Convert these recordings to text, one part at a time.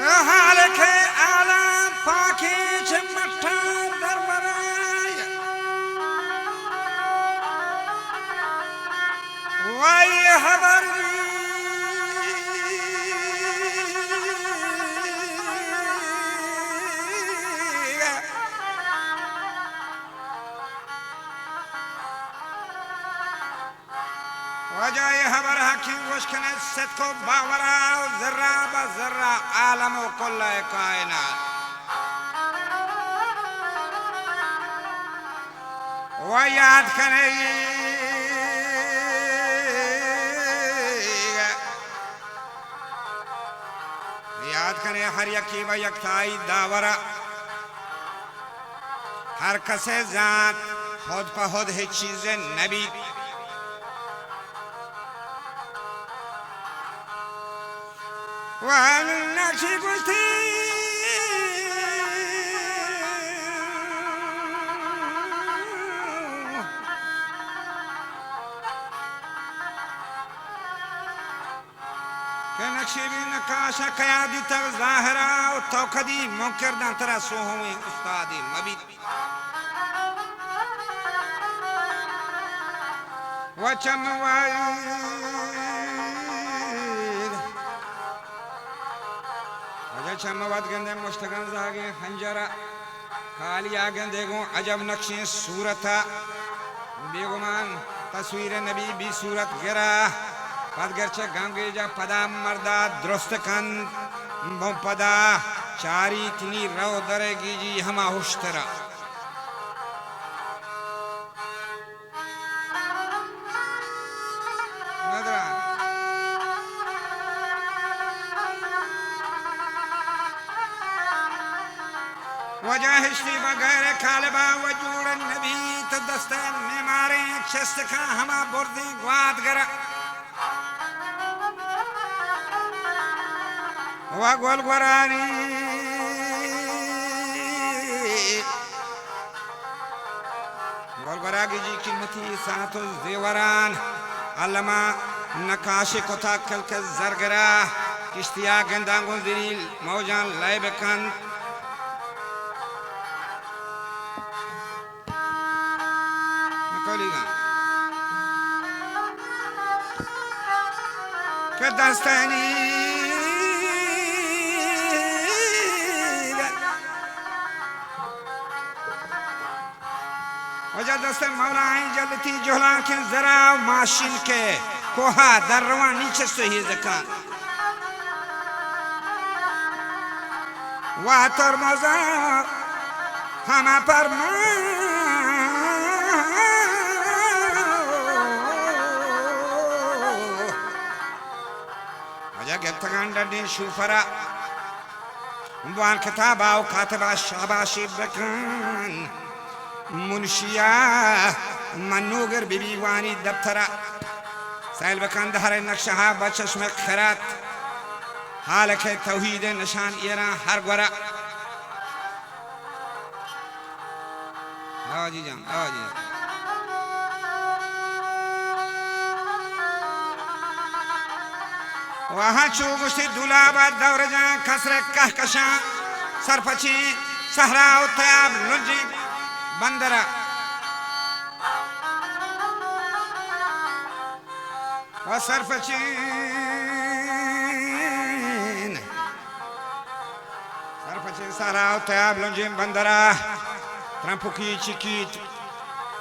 حالك على باكيج مكتب دربراي وي هبرني وجاي هبر حكيم وشكنت ستكو باورا وزرا بزرا عالم وكل كائنات وياد كني याद करें हर यकी व यकताई दावरा हर कसे जात खुद पहुद है चीजें नबी वह नक्शी गुस्ती नक्शीबी नकाशा कयादी तक ज़ाहिरा और तौकदी मुनकर दांतरा सोहुई उस्तादी मबीत वचमवाईद वजह चमवाद गंदे मुश्तगन जागे हंजरा कालिया गंदे गो अजब नक्शे सूरता बेगुमान तस्वीर नबी भी सूरत गिरा पदगरचे गंगे जा पदा मर्दा दुरुस्त कन पदा चारी तिनी रो दरेगी जी हमा हुश्तरा नदरा वजह हिश्ती बगैर खालबा वजूर नबी तदस्ते में मारे चस्त का हमा बुर्दी ग्वाद गरा वगोल गुरानी गोलगरागी जी कीमती सातो जेवरान अल्लामा नकाशे कोता कल के जरगरा किश्तिया गंदांगो दिल मौजान लाइबकन निकोलीगा के दस्तानी वजह दस्ते मौलाएं जलती जोला के जरा माशिन के कोहा दरवा नीचे से ही ज़कान वातर मज़ा हमा पर वजह के तगांडा दिन शुफरा वान किताबा और कातबा शाबाशी बकन मुनशिया मनूगर बीबी वानी दफ्तरा साइल बकान दहरे नक्शा बचश में खैरात हाल के तौहीद निशान इरा हर गोरा आवाजी जान आवाजी वहाँ चूगुस्ती दुलाबा दौर जान खसरे कहकशा सरपची सहरा उताब लुंजी बंदरा और सरपचीन सारा तयाब लंजिम बंदरा त्रंपुकी चिकीट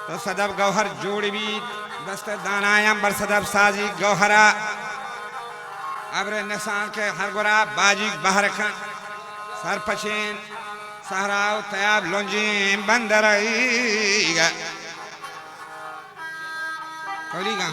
तो सदब गौहर जोड़ी भी दस्ते दानायम बर सदब साजी गौहरा अब्रे निशान के हर गोरा बाजी बाहर खन सरपचीन सहराव तयाब लंजिम बंदराईगा कौलीगा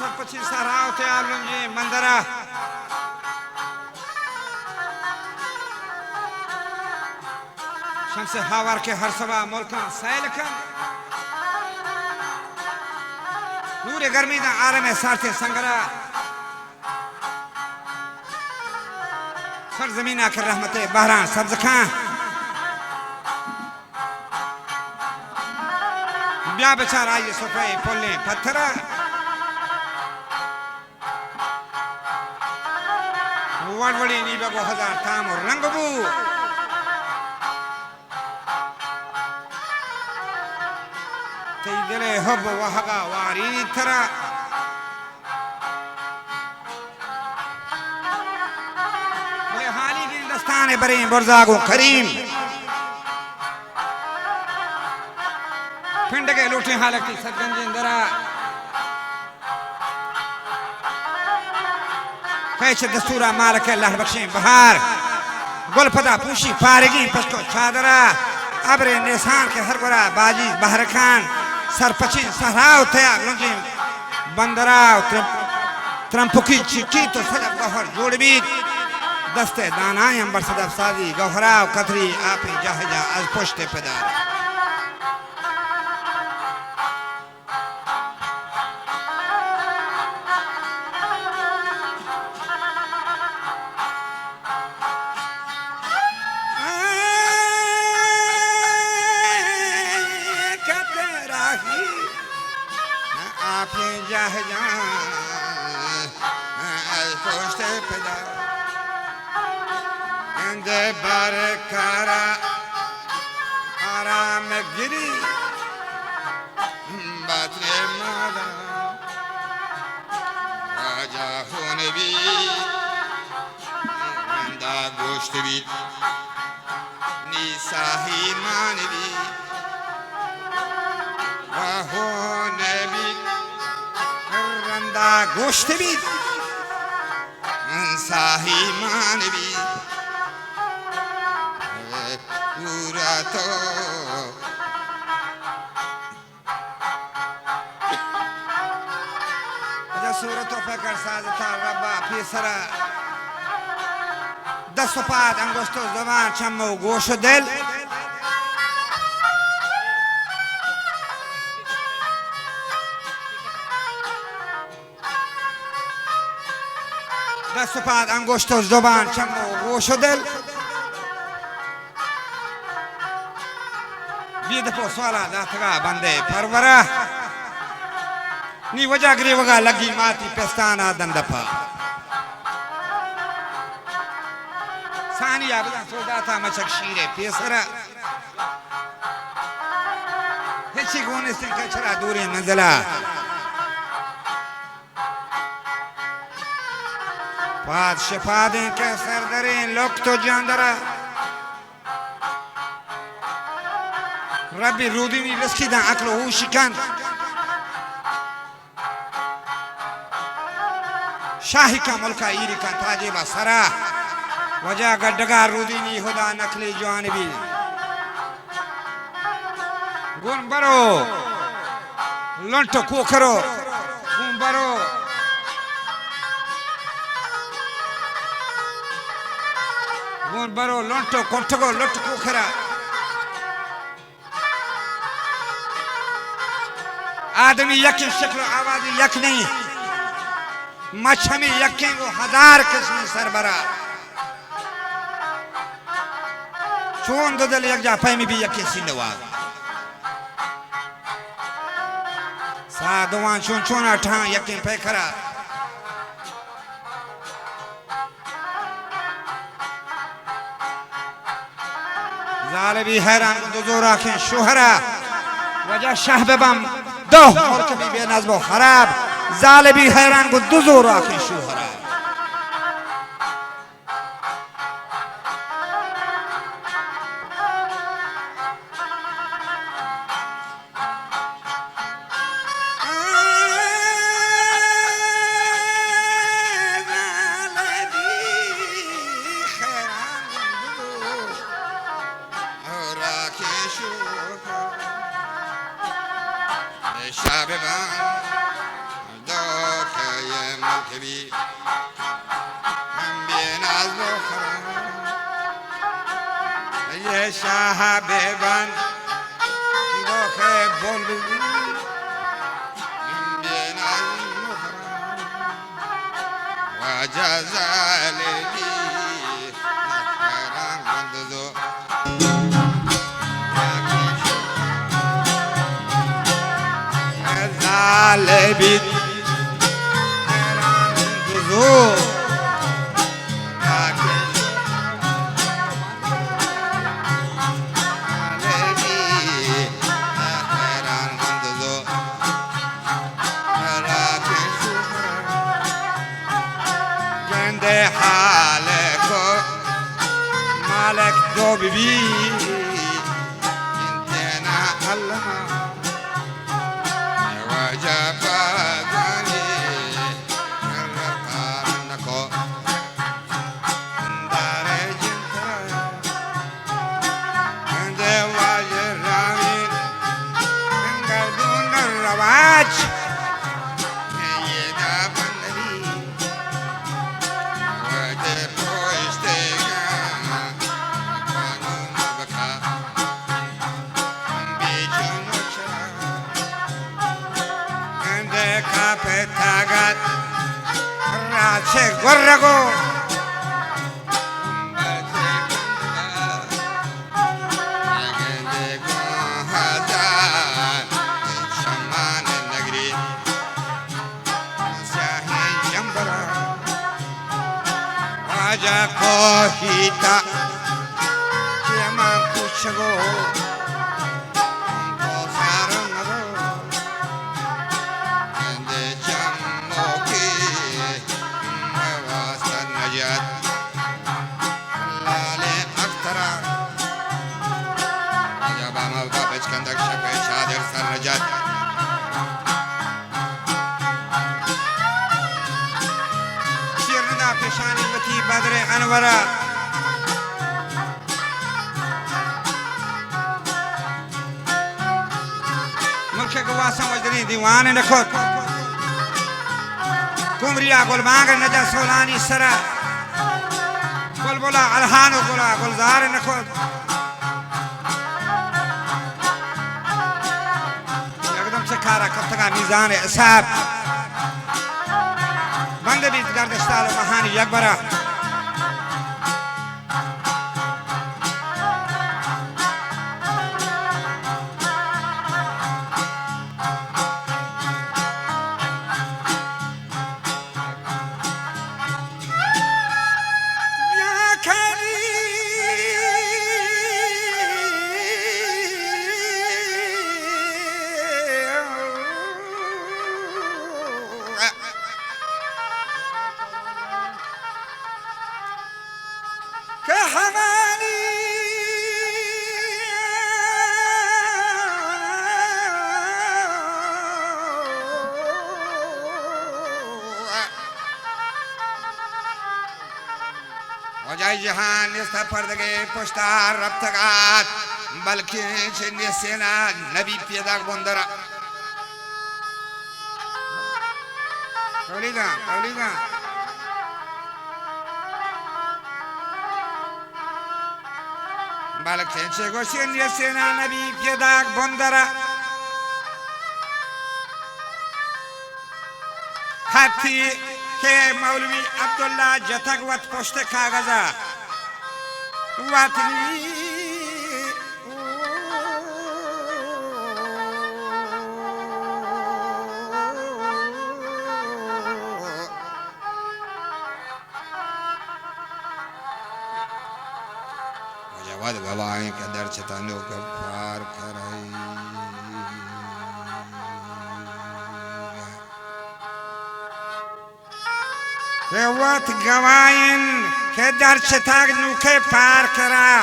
सरपंची सराव थे आलम जी मंदरा शमसे हावर के हर सभा मुल्का सैल कर नूरे गर्मी दा आलम सारथे संगरा सरजमीना के रहमते बहरान सब्ज खां ब्याह बेचारा ये सोफे पोले पत्थरा वड़वड़ी नीबे को हजार ताम और रंगबू ते दिले हब वहगा वारी थरा बले हाली की दस्ताने बरे बुरजागो करीम पिंड के लूटे हालत की सदगंजिंदरा कैसे दस्तूरा मालक अल्लाह बख्शे बहार गुलफदा पूशी फारगी पश्तो चादरा अबरे निशान के हर गोरा बाजी बहर खान सरपची सहराव थे लंजी बंदरा त्रंपुकी चिकी तो सजब गौहर जोड़बी दस्ते दाना अंबर सदब साजी गौहरा कतरी आपी जहजा आज पोष्टे पेदार बारकारा आराम गिरी बातरे मादा राजा होने भी रंदा गोश्त भी निसाही मानवी होने भी रंदा गोश्त भी निसाही मानवी पूरा तो सूरत फकर साजता रब्बा फीसरा दस पात अंगुष्ठो जवान चमो गोश दिल दस पात अंगुष्ठो जवान चमो गोश दिल दफो सोला दातगा बंदे परवरा नी वजह गरी वगा लगी माती पेस्ताना दंदपा सानिया बदा सोदा था मचक शीरे पेसरा हेची गोने से कचरा दूरे मंजला पाद शिफा दें के सरदरे लोग तो जानदरा रबी रूदीनी रस्की दा अकलो हुशिकन शाही का मुल्का ईरी का ताजेबा सरा वजह गड्डगा रूदीनी खुदा नकली जानबी गुन बरो लंटो कोखरो गुन बरो लंटो कोठगो लट कोखरा आदमी यकीन शक्ल आवाज़ यक नहीं मच्छमी यकीन को हजार किस्म सरबरा चोन ददल यक जा पैमी भी यकीन सिंधवा साधुवान चोन चोना ठां यकीन पैखरा जालिबी हैरान दुजोरा के शोहरा वजह शाह बेबम दो और कभी बेनज़्म खराब जालिबी हैरान को दुजोर आखिर शोहरा शाह बेबम दो کبی هم بین از بخرم یه شاه ببند داخل بول ببین هم بین از بخرم و جزالی نخرم گندزو جزالی مالك دوب بي انتنا علما وجب غني رقانكو دارج عند واجر رامين من قلبون الرواج Kapetagat Rache Gorrago Shaman Nagri Sahin Jambara Raja Kohita Chiaman Puchago پیشانی وتی بدر انورا ملک گواسم وجدین دیوان نخود کمریا گل مانگر نجا سولانی سرا گل بولا الحان و گلا گلزار نخود یکدم سے کارا کب تک میزان حساب بنده بیت گردشتال و مهانی یک برا وجای جهان نیست پردگی پشتار ربطگات بلکه چه نیستینا نبی پیداک بندرا تولیگا بلکه چه گوشی نیستینا نبی پیداک بندرا خطی که مولوی عبدالله جتک وقت پشت کاغذا وطنی وجواد گواهی که در چتانو کفار کرائی وقت گواین که در چتاک نوکه پار کرا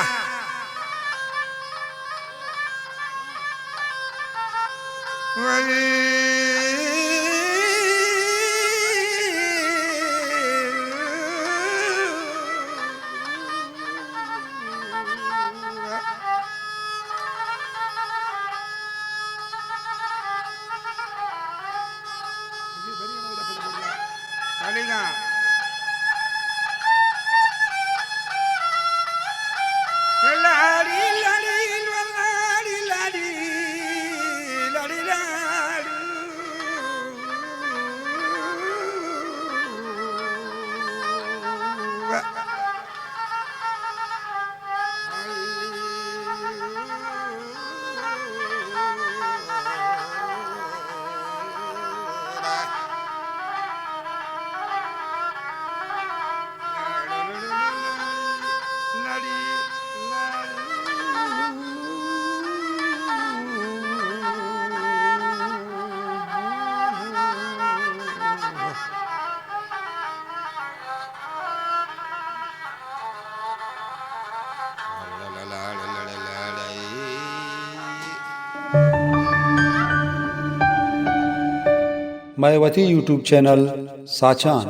लड़ी जा लाड़ी लाड़ी लाड़ी लाड़ी लाड़ी मायावती यूट्यूब चैनल साचान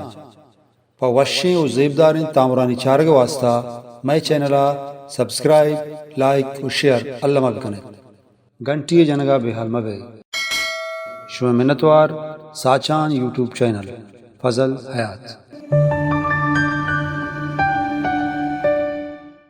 पवश्य और जेबदार तामरानी चारग वास्ता मैं चैनल सब्सक्राइब लाइक और शेयर अल्लाह मगने घंटी जनगा बेहाल मगे शुभ मिन्नतवार साचान यूट्यूब चैनल फजल हयात